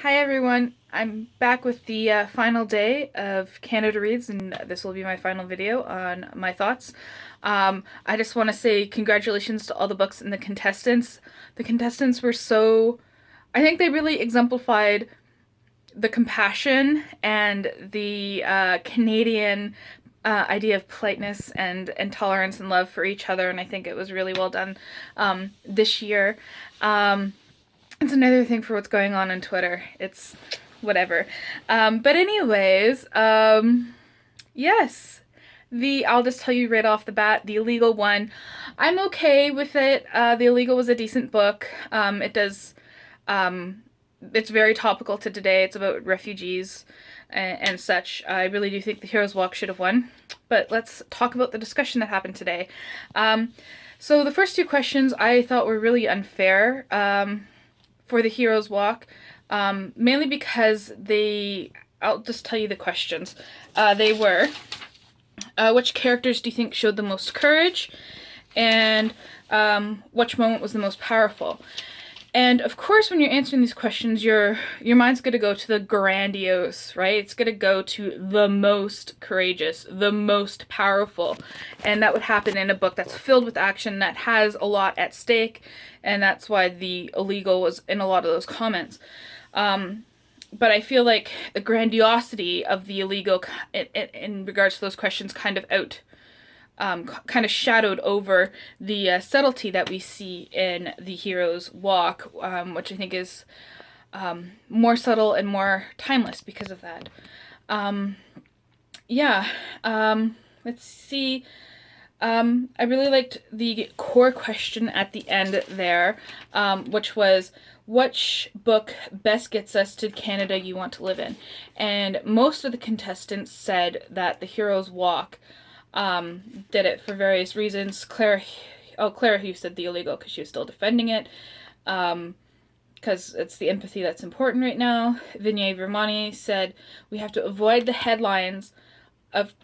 Hi everyone, I'm back with the final day of Canada Reads, and this will be my final video on my thoughts. I just want to say congratulations to all the books and the contestants. The contestants were I think they really exemplified the compassion and the Canadian idea of politeness and tolerance and love for each other, and I think it was really well done this year. It's another thing for what's going on Twitter. It's whatever. But anyways, yes. I'll just tell you right off the bat, The Illegal one. I'm okay with it. The Illegal was a decent book. It's very topical to today. It's about refugees and such. I really do think The Hero's Walk should have won. But let's talk about the discussion that happened today. So the first two questions I thought were really unfair. For the Hero's Walk, mainly because I'll just tell you the questions. They were, which characters do you think showed the most courage? And which moment was the most powerful? And of course, when you're answering these questions, your mind's going to go to the grandiose, right? It's going to go to the most courageous, the most powerful. And that would happen in a book that's filled with action, that has a lot at stake. And that's why The Illegal was in a lot of those comments. But I feel like the grandiosity of The Illegal in regards to those questions kind of shadowed over the subtlety that we see in The Hero's Walk, which I think is more subtle and more timeless because of that. Yeah, let's see. I really liked the core question at the end there, which was, which book best gets us to Canada you want to live in? And most of the contestants said that The Hero's Walk did it for various reasons. Clara Hughes said The Illegal because she was still defending it, because it's the empathy that's important right now. Vinay Virmani said we have to avoid the headlines of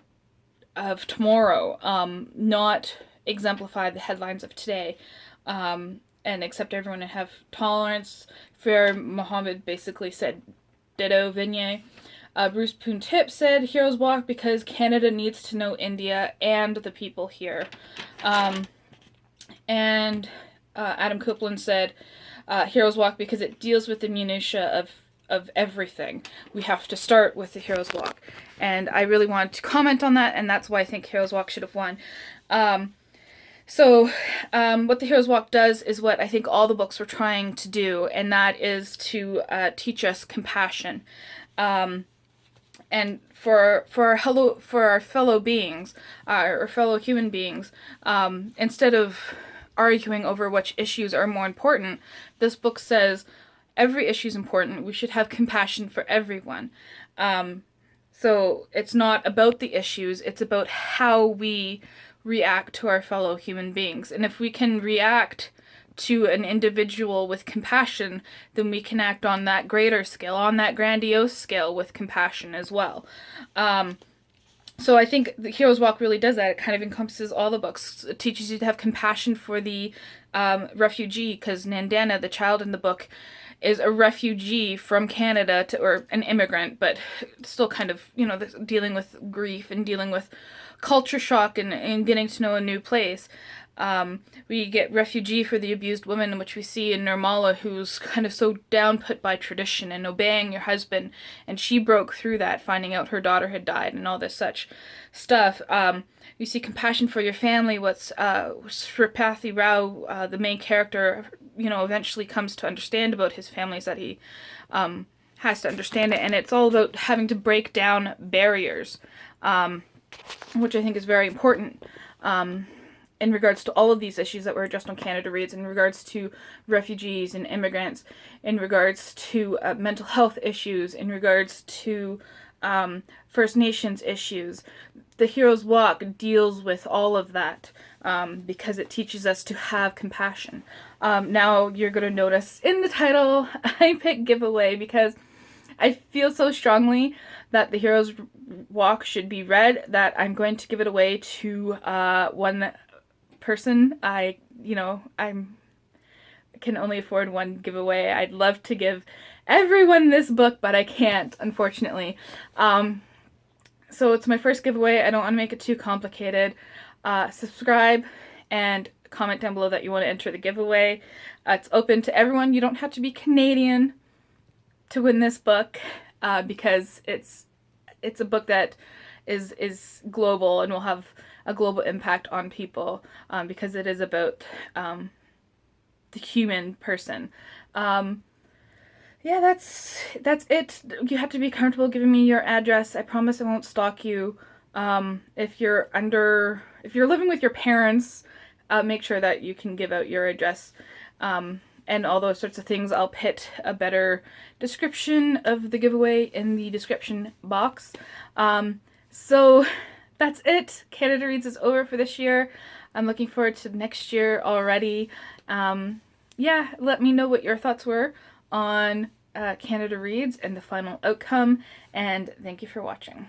tomorrow, not exemplify the headlines of today, and accept everyone and have tolerance. Fair Mohammed basically said ditto Vinay. Bruce Poon-Tip said Hero's Walk because Canada needs to know India and the people here. And Adam Copeland said Hero's Walk because it deals with the minutiae of everything. We have to start with the Hero's Walk. And I really wanted to comment on that, and that's why I think Hero's Walk should have won. What the Hero's Walk does is what I think all the books were trying to do, and that is to teach us compassion. And for our fellow beings, or fellow human beings, instead of arguing over which issues are more important, this book says every issue is important. We should have compassion for everyone. So it's not about the issues, it's about how we react to our fellow human beings. And if we can react to an individual with compassion, then we can act on that greater scale, on that grandiose scale with compassion as well. So I think The Hero's Walk really does that. It kind of encompasses all the books. It teaches you to have compassion for the refugee, because Nandana, the child in the book, is a refugee from Canada, or an immigrant, but still kind of, dealing with grief and dealing with culture shock and getting to know a new place. We get refugee for the abused woman, which we see in Nirmala, who's kind of so down put by tradition and obeying your husband, and she broke through that, finding out her daughter had died and all this such stuff. You see compassion for your family. What's Sripathi Rao, the main character, eventually comes to understand about his family, is that he has to understand it, and it's all about having to break down barriers, which I think is very important. In regards to all of these issues that were addressed on Canada Reads, in regards to refugees and immigrants, in regards to mental health issues, in regards to First Nations issues. The Hero's Walk deals with all of that because it teaches us to have compassion. Now you're going to notice in the title I picked giveaway because I feel so strongly that The Hero's Walk should be read that I'm going to give it away to one person. I can only afford one giveaway. I'd love to give everyone this book, but I can't, unfortunately. So it's my first giveaway. I don't want to make it too complicated. Subscribe and comment down below that you want to enter the giveaway. It's open to everyone. You don't have to be Canadian to win this book, because it's a book that is global and will have a global impact on people, because it is about the human person. Yeah, that's it. You have to be comfortable giving me your address. I promise I won't stalk you. If you're living with your parents, make sure that you can give out your address, and all those sorts of things. I'll put a better description of the giveaway in the description box. So that's it. Canada Reads is over for this year. I'm looking forward to next year already. Yeah, let me know what your thoughts were on Canada Reads and the final outcome, and thank you for watching.